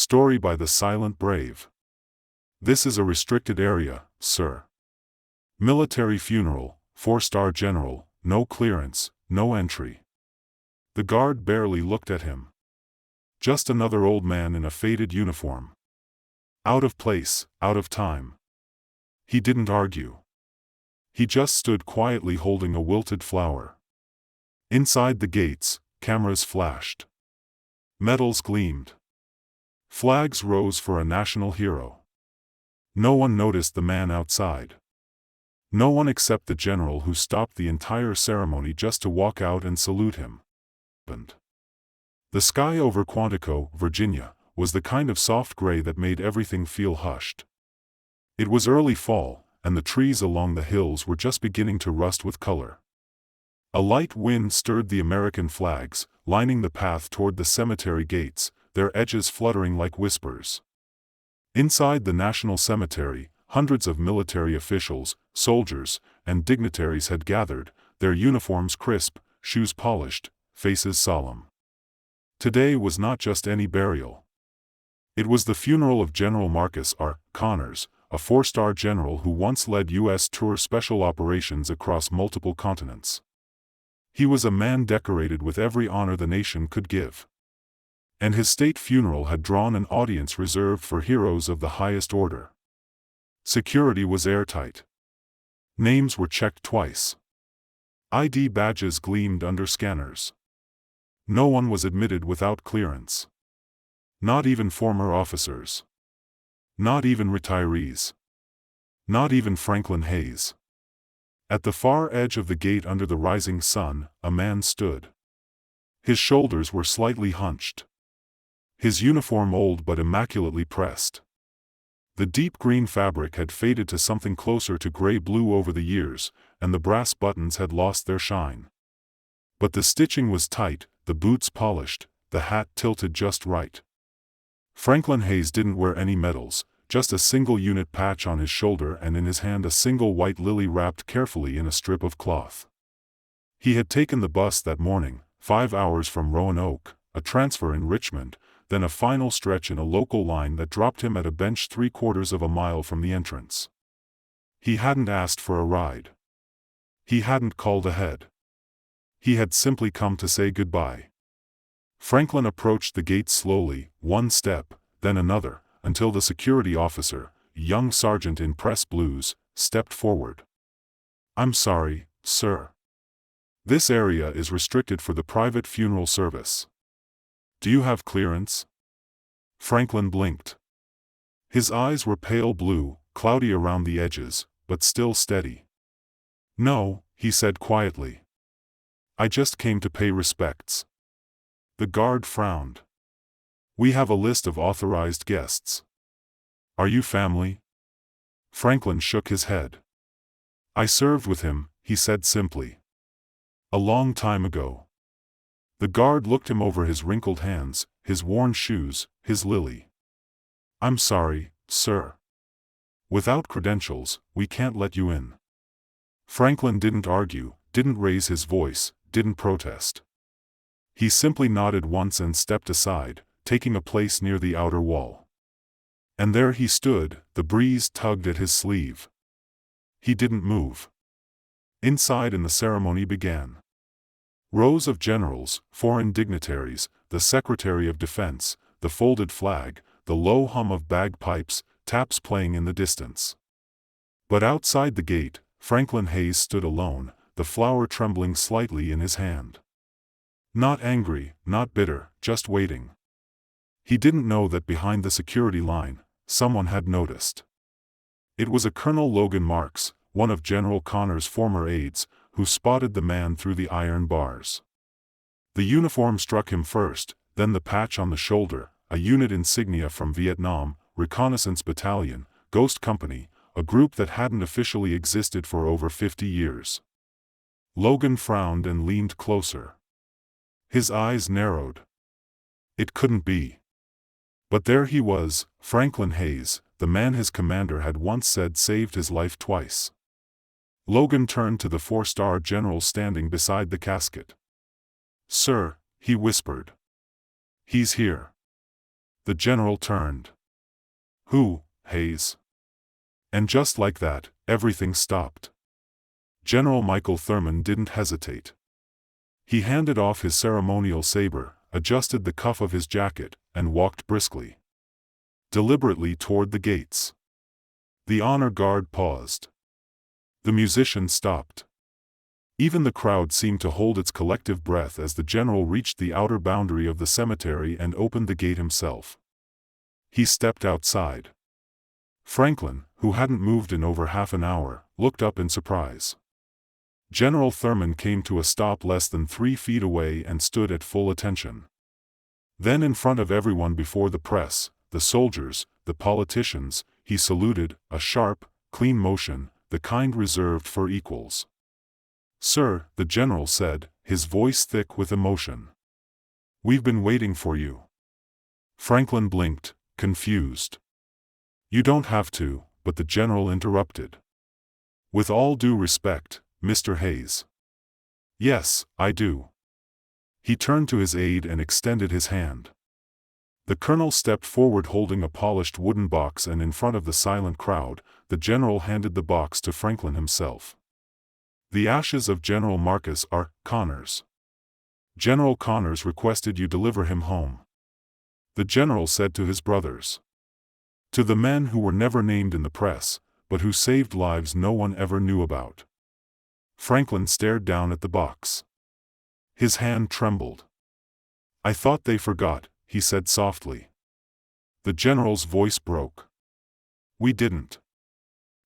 Story by the Silent Brave. This is a restricted area, sir. Military funeral, 4-star general, no clearance, no entry. The guard barely looked at him. Just another old man in a faded uniform. Out of place, out of time. He didn't argue. He just stood quietly holding a wilted flower. Inside the gates, cameras flashed. Medals gleamed. Flags rose for a national hero. No one noticed the man outside. No one except the general who stopped the entire ceremony just to walk out and salute him. The sky over Quantico, Virginia, was the kind of soft gray that made everything feel hushed. It was early fall, and the trees along the hills were just beginning to rust with color. A light wind stirred the American flags, lining the path toward the cemetery gates, their edges fluttering like whispers. Inside the National Cemetery, hundreds of military officials, soldiers, and dignitaries had gathered, their uniforms crisp, shoes polished, faces solemn. Today was not just any burial. It was the funeral of General Marcus R. Connors, a 4-star general who once led U.S. tour special operations across multiple continents. He was a man decorated with every honor the nation could give. And his state funeral had drawn an audience reserved for heroes of the highest order. Security was airtight. Names were checked twice. ID badges gleamed under scanners. No one was admitted without clearance. Not even former officers. Not even retirees. Not even Franklin Hayes. At the far edge of the gate under the rising sun, a man stood. His shoulders were slightly hunched. His uniform old but immaculately pressed. The deep green fabric had faded to something closer to gray-blue over the years, and the brass buttons had lost their shine. But the stitching was tight, the boots polished, the hat tilted just right. Franklin Hayes didn't wear any medals, just a single unit patch on his shoulder and in his hand a single white lily wrapped carefully in a strip of cloth. He had taken the bus that morning, 5 hours from Roanoke, a transfer in Richmond, then a final stretch in a local line that dropped him at a bench 3/4 of a mile from the entrance. He hadn't asked for a ride. He hadn't called ahead. He had simply come to say goodbye. Franklin approached the gate slowly, one step, then another, until the security officer, a young sergeant in press blues, stepped forward. "I'm sorry, sir. This area is restricted for the private funeral service. Do you have clearance?" Franklin blinked. His eyes were pale blue, cloudy around the edges, but still steady. "No," he said quietly. "I just came to pay respects." The guard frowned. "We have a list of authorized guests. Are you family?" Franklin shook his head. "I served with him," he said simply. "A long time ago." The guard looked him over his wrinkled hands, his worn shoes, his lily. "I'm sorry, sir. Without credentials, we can't let you in." Franklin didn't argue, didn't raise his voice, didn't protest. He simply nodded once and stepped aside, taking a place near the outer wall. And there he stood, the breeze tugged at his sleeve. He didn't move. Inside and the ceremony began. Rows of generals, foreign dignitaries, the Secretary of Defense, the folded flag, the low hum of bagpipes, taps playing in the distance. But outside the gate, Franklin Hayes stood alone, the flower trembling slightly in his hand. Not angry, not bitter, just waiting. He didn't know that behind the security line, someone had noticed. It was a Colonel Logan Marks, one of General Connor's former aides, who spotted the man through the iron bars. The uniform struck him first, then the patch on the shoulder, a unit insignia from Vietnam, Reconnaissance Battalion, Ghost Company, a group that hadn't officially existed for over 50 years. Logan frowned and leaned closer. His eyes narrowed. It couldn't be. But there he was, Franklin Hayes, the man his commander had once said saved his life twice. Logan turned to the 4-star general standing beside the casket. "Sir," he whispered. "He's here." The general turned. "Who, Hayes?" And just like that, everything stopped. General Michael Thurman didn't hesitate. He handed off his ceremonial saber, adjusted the cuff of his jacket, and walked briskly, deliberately toward the gates. The honor guard paused. The musicians stopped. Even the crowd seemed to hold its collective breath as the general reached the outer boundary of the cemetery and opened the gate himself. He stepped outside. Franklin, who hadn't moved in over half an hour, looked up in surprise. General Thurman came to a stop less than 3 feet away and stood at full attention. Then in front of everyone before the press, the soldiers, the politicians, he saluted, a sharp, clean motion, the kind reserved for equals. "Sir," the general said, his voice thick with emotion. "We've been waiting for you." Franklin blinked, confused. "You don't have to," but the general interrupted. "With all due respect, Mr. Hayes." "Yes, I do." He turned to his aide and extended his hand. The colonel stepped forward holding a polished wooden box, and in front of the silent crowd, the general handed the box to Franklin himself. "The ashes of General Marcus R. Connors. General Connors requested you deliver him home," the general said to his brothers. To the men who were never named in the press, but who saved lives no one ever knew about. Franklin stared down at the box. His hand trembled. "I thought they forgot," he said softly. The general's voice broke. "We didn't."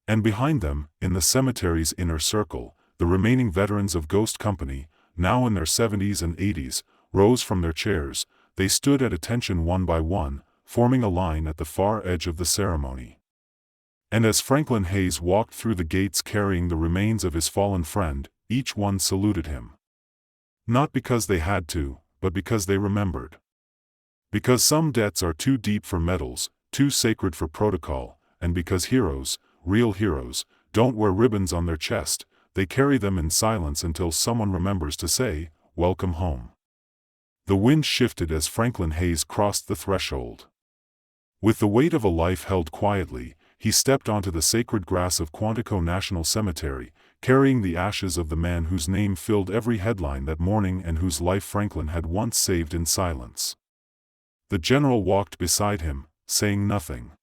And behind them, in the cemetery's inner circle, the remaining veterans of Ghost Company, now in their 70s and 80s, rose from their chairs. They stood at attention one by one, forming a line at the far edge of the ceremony. And as Franklin Hayes walked through the gates carrying the remains of his fallen friend, each one saluted him. Not because they had to, but because they remembered. Because some debts are too deep for medals, too sacred for protocol, and because heroes, real heroes, don't wear ribbons on their chest, they carry them in silence until someone remembers to say, "Welcome home." The wind shifted as Franklin Hayes crossed the threshold. With the weight of a life held quietly, he stepped onto the sacred grass of Quantico National Cemetery, carrying the ashes of the man whose name filled every headline that morning and whose life Franklin had once saved in silence. The general walked beside him, saying nothing.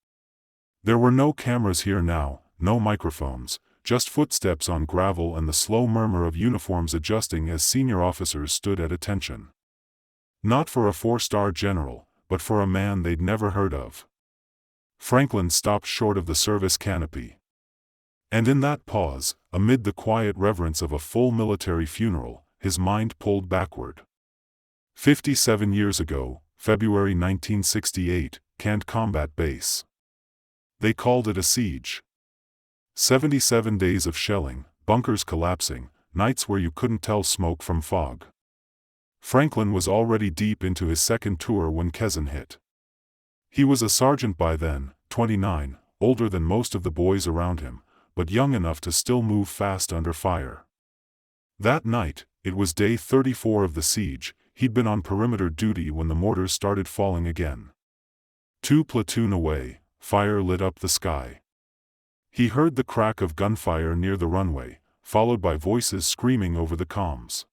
There were no cameras here now, no microphones, just footsteps on gravel and the slow murmur of uniforms adjusting as senior officers stood at attention. Not for a 4-star general, but for a man they'd never heard of. Franklin stopped short of the service canopy. And in that pause, amid the quiet reverence of a full military funeral, his mind pulled backward. 57 years ago, February 1968, Cant Combat Base. They called it a siege. 77 days of shelling, bunkers collapsing, nights where you couldn't tell smoke from fog. Franklin was already deep into his second tour when Kazan hit. He was a sergeant by then, 29, older than most of the boys around him, but young enough to still move fast under fire. That night, it was day 34 of the siege. He'd been on perimeter duty when the mortars started falling again. 2 platoon away, fire lit up the sky. He heard the crack of gunfire near the runway, followed by voices screaming over the comms.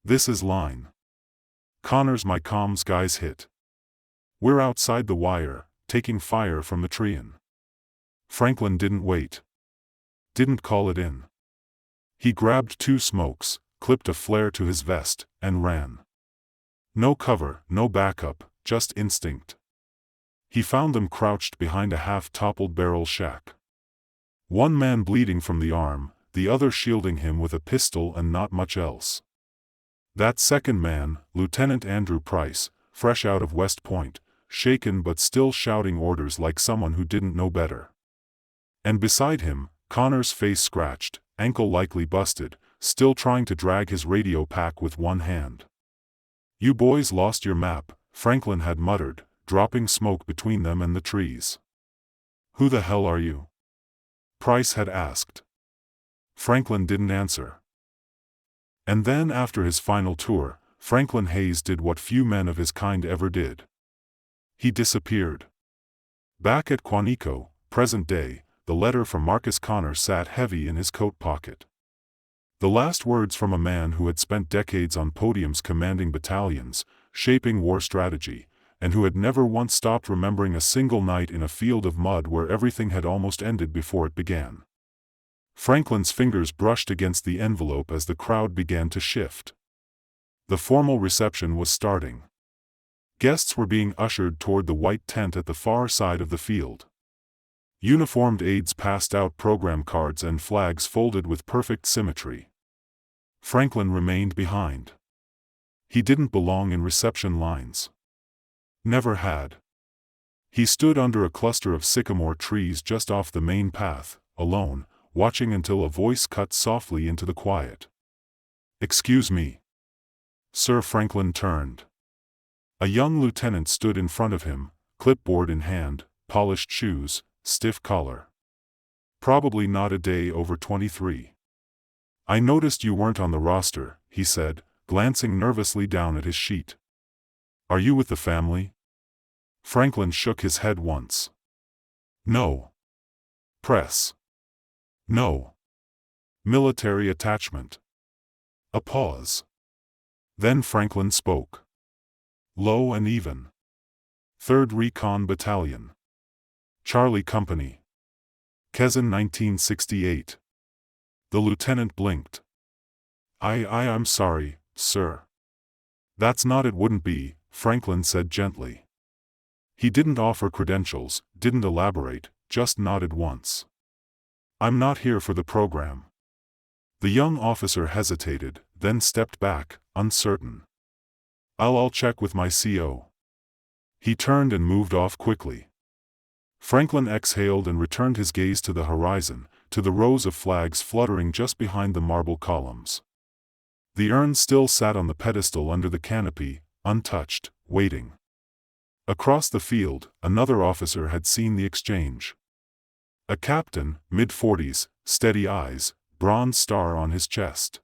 "This is line. Connors, my comms guys hit. We're outside the wire, taking fire from the Trian." Franklin didn't wait. Didn't call it in. He grabbed 2 smokes, clipped a flare to his vest, and ran. No cover, no backup, just instinct. He found them crouched behind a half-toppled barrel shack. One man bleeding from the arm, the other shielding him with a pistol and not much else. That second man, Lieutenant Andrew Price, fresh out of West Point, shaken but still shouting orders like someone who didn't know better. And beside him, Connor's face scratched, ankle likely busted, still trying to drag his radio pack with one hand. "You boys lost your map," Franklin had muttered, dropping smoke between them and the trees. "Who the hell are you?" Price had asked. Franklin didn't answer. And then after his final tour, Franklin Hayes did what few men of his kind ever did. He disappeared. Back at Quantico, present day, the letter from Marcus Connor sat heavy in his coat pocket. The last words from a man who had spent decades on podiums commanding battalions, shaping war strategy, and who had never once stopped remembering a single night in a field of mud where everything had almost ended before it began. Franklin's fingers brushed against the envelope as the crowd began to shift. The formal reception was starting. Guests were being ushered toward the white tent at the far side of the field. Uniformed aides passed out program cards and flags folded with perfect symmetry. Franklin remained behind. He didn't belong in reception lines. Never had. He stood under a cluster of sycamore trees just off the main path, alone, watching until a voice cut softly into the quiet. "Excuse me." Sir Franklin turned. A young lieutenant stood in front of him, clipboard in hand, polished shoes, stiff collar. Probably not a day over 23. "I noticed you weren't on the roster," he said, glancing nervously down at his sheet. "Are you with the family?" Franklin shook his head once. "No." "Press?" "No." "Military attachment?" A pause. Then Franklin spoke. Low and even. "3rd Recon Battalion. Charlie Company. Kazan 1968. The lieutenant blinked. I'm sorry, sir." "That's not it wouldn't be," Franklin said gently. He didn't offer credentials, didn't elaborate, just nodded once. "I'm not here for the program." The young officer hesitated, then stepped back, uncertain. I'll check with my CO." He turned and moved off quickly. Franklin exhaled and returned his gaze to the horizon, to the rows of flags fluttering just behind the marble columns. The urn still sat on the pedestal under the canopy, untouched, waiting. Across the field, another officer had seen the exchange. A captain, mid-40s, steady eyes, bronze star on his chest.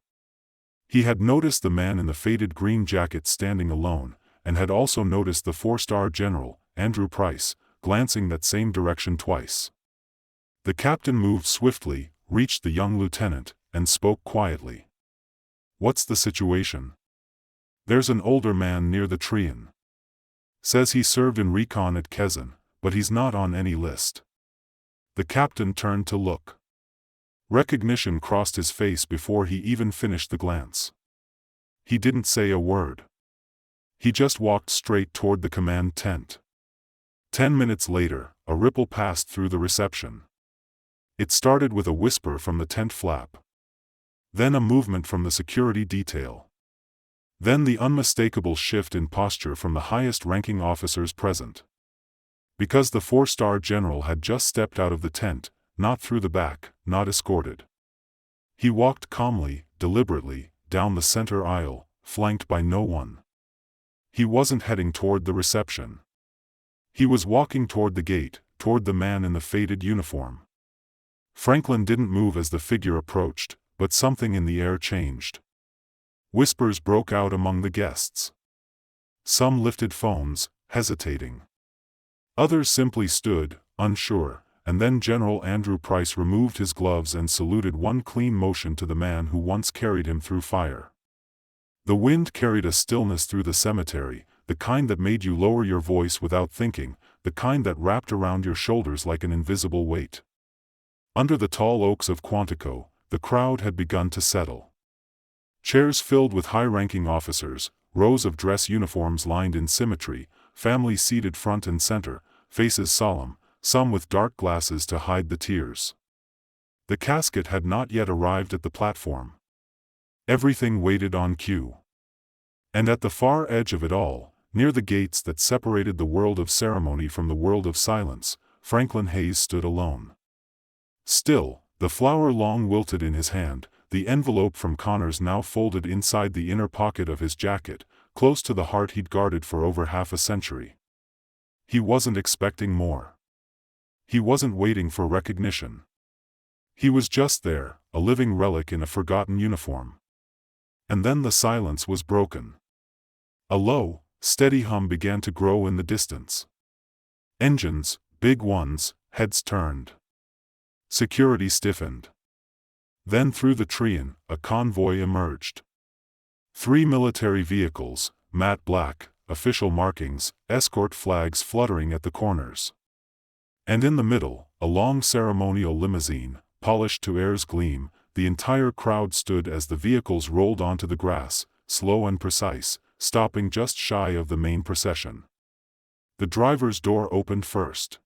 He had noticed the man in the faded green jacket standing alone, and had also noticed the 4-star general, Andrew Price, glancing that same direction twice. The captain moved swiftly, reached the young lieutenant, and spoke quietly. "What's the situation?" "There's an older man near the Trian. Says he served in recon at Kazan, but he's not on any list." The captain turned to look. Recognition crossed his face before he even finished the glance. He didn't say a word. He just walked straight toward the command tent. 10 minutes later, a ripple passed through the reception. It started with a whisper from the tent flap. Then a movement from the security detail. Then the unmistakable shift in posture from the highest-ranking officers present. Because the 4-star general had just stepped out of the tent, not through the back, not escorted. He walked calmly, deliberately, down the center aisle, flanked by no one. He wasn't heading toward the reception. He was walking toward the gate, toward the man in the faded uniform. Franklin didn't move as the figure approached, but something in the air changed. Whispers broke out among the guests. Some lifted phones, hesitating. Others simply stood, unsure, and then General Andrew Price removed his gloves and saluted one clean motion to the man who once carried him through fire. The wind carried a stillness through the cemetery, the kind that made you lower your voice without thinking, the kind that wrapped around your shoulders like an invisible weight. Under the tall oaks of Quantico, the crowd had begun to settle. Chairs filled with high-ranking officers, rows of dress uniforms lined in symmetry, families seated front and center, faces solemn, some with dark glasses to hide the tears. The casket had not yet arrived at the platform. Everything waited on cue. And at the far edge of it all, near the gates that separated the world of ceremony from the world of silence, Franklin Hayes stood alone. Still, the flower long wilted in his hand, the envelope from Connors now folded inside the inner pocket of his jacket, close to the heart he'd guarded for over half a century. He wasn't expecting more. He wasn't waiting for recognition. He was just there, a living relic in a forgotten uniform. And then the silence was broken. A low, steady hum began to grow in the distance. Engines, big ones, heads turned. Security stiffened. Then through the Trian, a convoy emerged. 3 military vehicles, matte black, official markings, escort flags fluttering at the corners. And in the middle, a long ceremonial limousine, polished to air's gleam. The entire crowd stood as the vehicles rolled onto the grass, slow and precise, stopping just shy of the main procession. The driver's door opened first.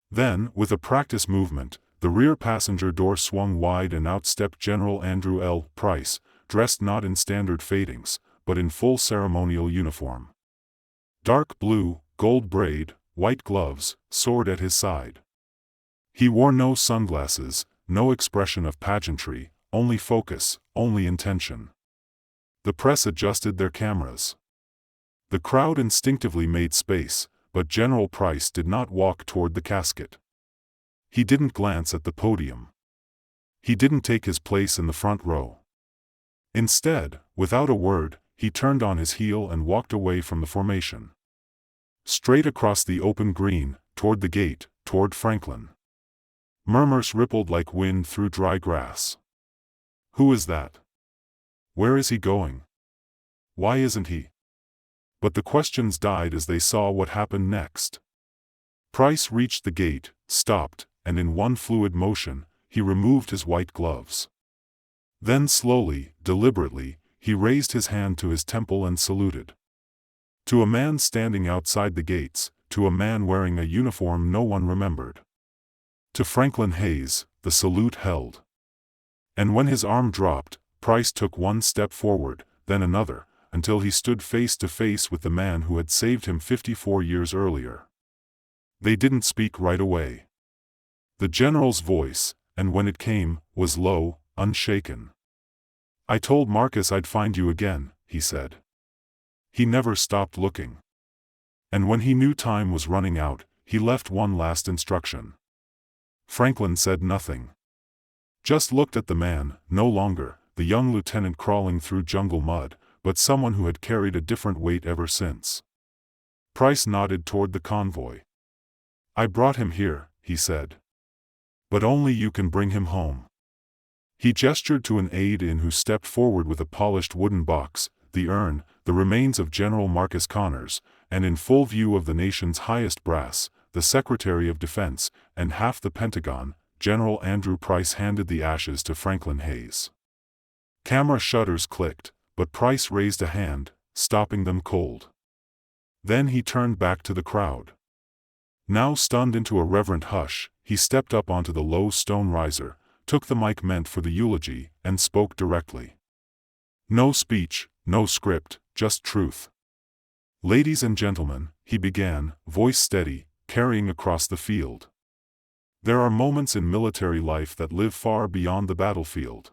Then, with a practice movement, the rear passenger door swung wide and out stepped General Andrew L. Price, dressed not in standard fadings, but in full ceremonial uniform. Dark blue, gold braid, white gloves, sword at his side. He wore no sunglasses, no expression of pageantry, only focus, only intention. The press adjusted their cameras. The crowd instinctively made space, but General Price did not walk toward the casket. He didn't glance at the podium. He didn't take his place in the front row. Instead, without a word, he turned on his heel and walked away from the formation. Straight across the open green, toward the gate, toward Franklin. Murmurs rippled like wind through dry grass. Who is that? Where is he going? Why isn't he? But the questions died as they saw what happened next. Price reached the gate, stopped, and in one fluid motion, he removed his white gloves. Then slowly, deliberately, he raised his hand to his temple and saluted. To a man standing outside the gates, to a man wearing a uniform no one remembered. To Franklin Hayes, the salute held. And when his arm dropped, Price took one step forward, then another, until he stood face to face with the man who had saved him 54 years earlier. They didn't speak right away. The general's voice, and when it came, was low, unshaken. "I told Marcus I'd find you again," he said. He never stopped looking. And when he knew time was running out, he left one last instruction. Franklin said nothing. Just looked at the man, no longer the young lieutenant crawling through jungle mud, but someone who had carried a different weight ever since. Price nodded toward the convoy. "I brought him here," he said. "But only you can bring him home." He gestured to an aide-in who stepped forward with a polished wooden box, the urn, the remains of General Marcus Connors, and in full view of the nation's highest brass, the Secretary of Defense, and half the Pentagon, General Andrew Price handed the ashes to Franklin Hayes. Camera shutters clicked, but Price raised a hand, stopping them cold. Then he turned back to the crowd. Now stunned into a reverent hush, he stepped up onto the low stone riser, took the mic meant for the eulogy, and spoke directly. No speech, no script, just truth. "Ladies and gentlemen," he began, voice steady, carrying across the field. "There are moments in military life that live far beyond the battlefield.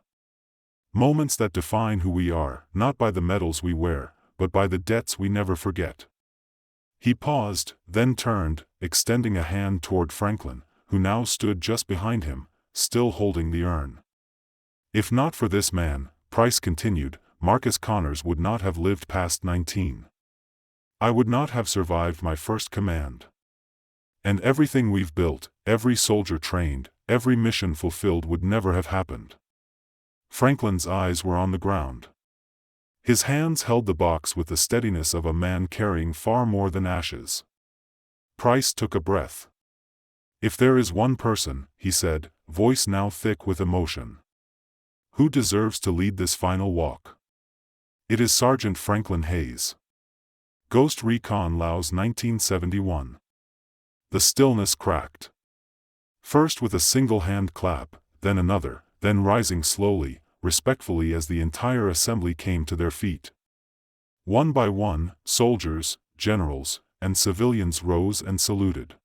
Moments that define who we are, not by the medals we wear, but by the debts we never forget." He paused, then turned, extending a hand toward Franklin, who now stood just behind him, still holding the urn. "If not for this man," Price continued, "Marcus Connors would not have lived past 19. I would not have survived my first command. And everything we've built, every soldier trained, every mission fulfilled would never have happened." Franklin's eyes were on the ground. His hands held the box with the steadiness of a man carrying far more than ashes. Price took a breath. "If there is one person," he said, voice now thick with emotion, "who deserves to lead this final walk, it is Sergeant Franklin Hayes." Ghost Recon Laos 1971. The stillness cracked. First with a single hand clap, then another, then rising slowly, respectfully as the entire assembly came to their feet. One by one, soldiers, generals, and civilians rose and saluted.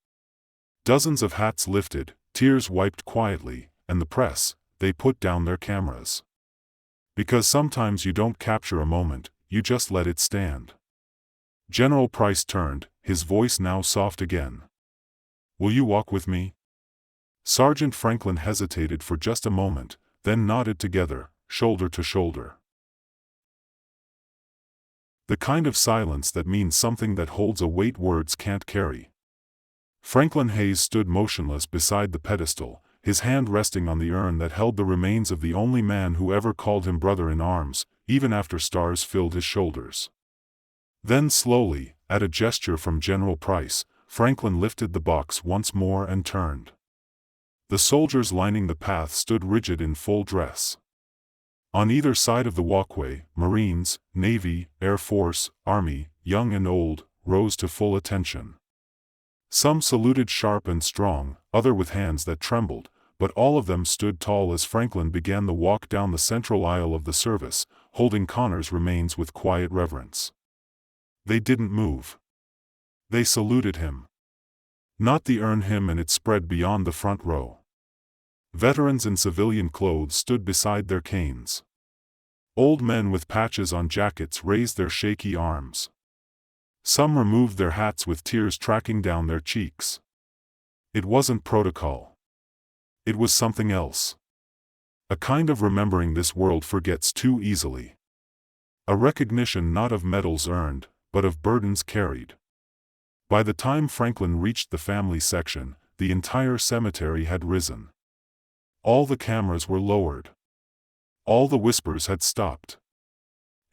Dozens of hats lifted, tears wiped quietly, and the press, they put down their cameras. Because sometimes you don't capture a moment, you just let it stand. General Price turned, his voice now soft again. "Will you walk with me?" Sergeant Franklin hesitated for just a moment, then nodded together, shoulder to shoulder. The kind of silence that means something that holds a weight words can't carry. Franklin Hayes stood motionless beside the pedestal, his hand resting on the urn that held the remains of the only man who ever called him brother in arms, even after stars filled his shoulders. Then slowly, at a gesture from General Price, Franklin lifted the box once more and turned. The soldiers lining the path stood rigid in full dress. On either side of the walkway, Marines, Navy, Air Force, Army, young and old, rose to full attention. Some saluted sharp and strong, others with hands that trembled, but all of them stood tall as Franklin began the walk down the central aisle of the service, holding Connor's remains with quiet reverence. They didn't move. They saluted him. Not the urn him, and it spread beyond the front row. Veterans in civilian clothes stood beside their canes. Old men with patches on jackets raised their shaky arms. Some removed their hats with tears tracking down their cheeks. It wasn't protocol. It was something else. A kind of remembering this world forgets too easily. A recognition not of medals earned, but of burdens carried. By the time Franklin reached the family section, the entire cemetery had risen. All the cameras were lowered. All the whispers had stopped.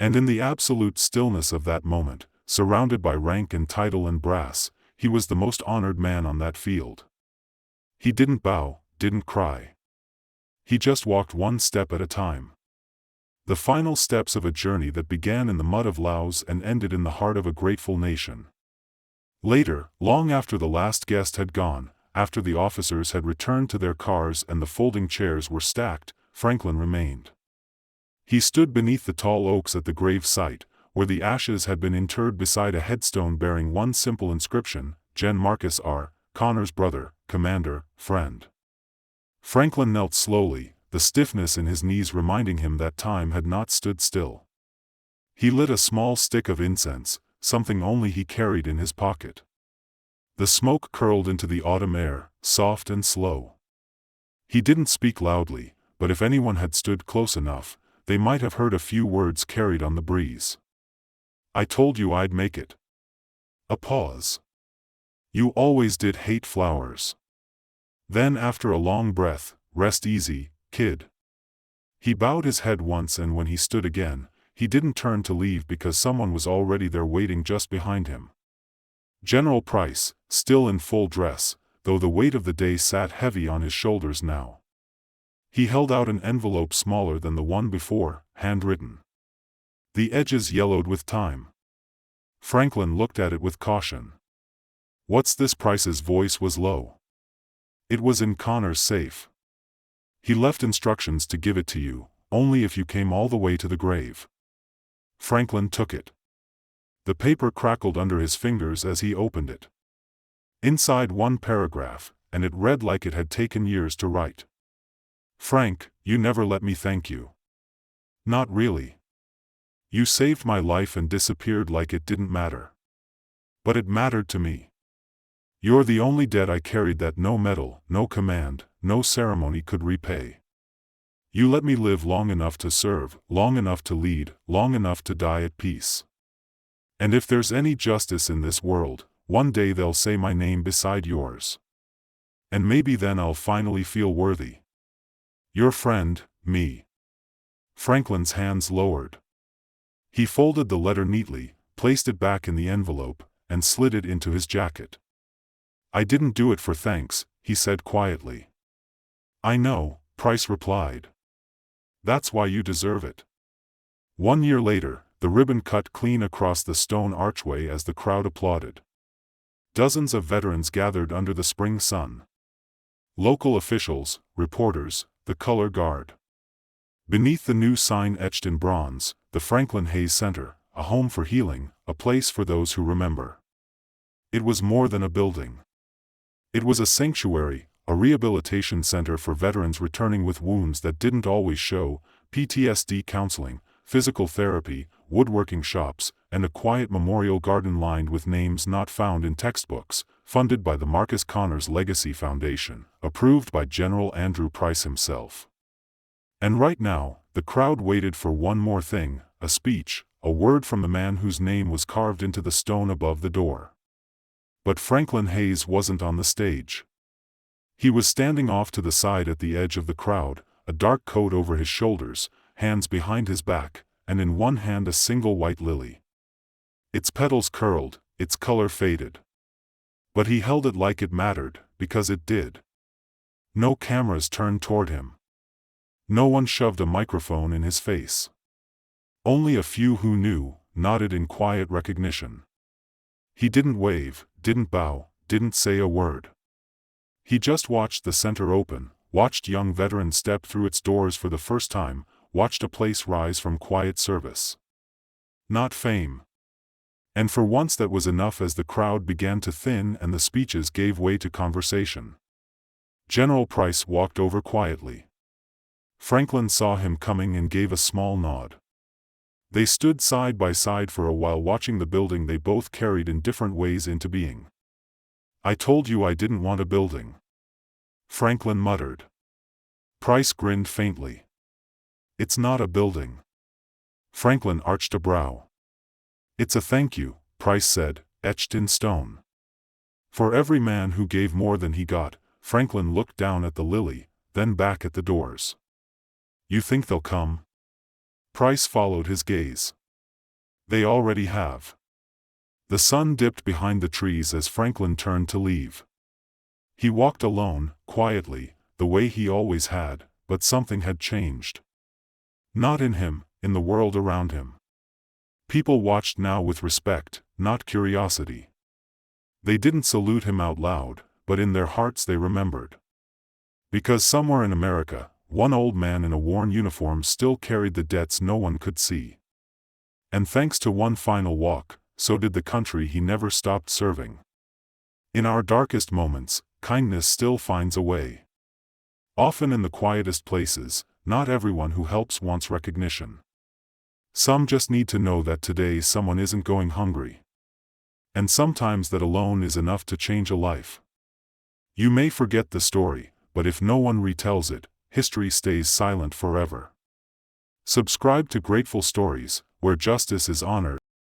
And in the absolute stillness of that moment, surrounded by rank and title and brass, he was the most honored man on that field. He didn't bow, didn't cry. He just walked one step at a time. The final steps of a journey that began in the mud of Laos and ended in the heart of a grateful nation. Later, long after the last guest had gone, after the officers had returned to their cars and the folding chairs were stacked, Franklin remained. He stood beneath the tall oaks at the grave site, where the ashes had been interred beside a headstone bearing one simple inscription, Gen Marcus R., Connor's brother, commander, friend. Franklin knelt slowly, the stiffness in his knees reminding him that time had not stood still. He lit a small stick of incense, something only he carried in his pocket. The smoke curled into the autumn air, soft and slow. He didn't speak loudly, but if anyone had stood close enough, they might have heard a few words carried on the breeze. I told you I'd make it. A pause. You always did hate flowers. Then after a long breath, rest easy, kid. He bowed his head once, and when he stood again, he didn't turn to leave because someone was already there waiting just behind him. General Price, still in full dress, though the weight of the day sat heavy on his shoulders now. He held out an envelope smaller than the one before, handwritten. The edges yellowed with time. Franklin looked at it with caution. What's this? Price's voice was low. It was in Connor's safe. He left instructions to give it to you, only if you came all the way to the grave. Franklin took it. The paper crackled under his fingers as he opened it. Inside one paragraph, and it read like it had taken years to write. Frank, you never let me thank you. Not really. You saved my life and disappeared like it didn't matter. But it mattered to me. You're the only debt I carried that no medal, no command, no ceremony could repay. You let me live long enough to serve, long enough to lead, long enough to die at peace. And if there's any justice in this world, one day they'll say my name beside yours. And maybe then I'll finally feel worthy. Your friend, me. Franklin's hands lowered. He folded the letter neatly, placed it back in the envelope, and slid it into his jacket. I didn't do it for thanks, he said quietly. I know, Price replied. That's why you deserve it. 1 year later, the ribbon cut clean across the stone archway as the crowd applauded. Dozens of veterans gathered under the spring sun. Local officials, reporters, the color guard. Beneath the new sign etched in bronze, the Franklin Hayes Center, a home for healing, a place for those who remember. It was more than a building. It was a sanctuary, a rehabilitation center for veterans returning with wounds that didn't always show, PTSD counseling, physical therapy, woodworking shops, and a quiet memorial garden lined with names not found in textbooks, funded by the Marcus Connors Legacy Foundation, approved by General Andrew Price himself. And right now, the crowd waited for one more thing, a speech, a word from the man whose name was carved into the stone above the door. But Franklin Hayes wasn't on the stage. He was standing off to the side at the edge of the crowd, a dark coat over his shoulders, hands behind his back, and in one hand a single white lily. Its petals curled, its color faded. But he held it like it mattered, because it did. No cameras turned toward him. No one shoved a microphone in his face. Only a few who knew, nodded in quiet recognition. He didn't wave, didn't bow, didn't say a word. He just watched the center open, watched young veterans step through its doors for the first time, watched a place rise from quiet service. Not fame. And for once that was enough as the crowd began to thin and the speeches gave way to conversation. General Price walked over quietly. Franklin saw him coming and gave a small nod. They stood side by side for a while watching the building they both carried in different ways into being. "I told you I didn't want a building," Franklin muttered. Price grinned faintly. "It's not a building." Franklin arched a brow. "It's a thank you," Price said, etched in stone. For every man who gave more than he got, Franklin looked down at the lily, then back at the doors. "You think they'll come?" Price followed his gaze. "They already have." The sun dipped behind the trees as Franklin turned to leave. He walked alone, quietly, the way he always had, but something had changed. Not in him, in the world around him. People watched now with respect, not curiosity. They didn't salute him out loud, but in their hearts they remembered. Because somewhere in America, one old man in a worn uniform still carried the debts no one could see. And thanks to one final walk, so did the country he never stopped serving. In our darkest moments, kindness still finds a way. Often in the quietest places, not everyone who helps wants recognition. Some just need to know that today someone isn't going hungry. And sometimes that alone is enough to change a life. You may forget the story, but if no one retells it, history stays silent forever. Subscribe to Grateful Stories, where justice is honored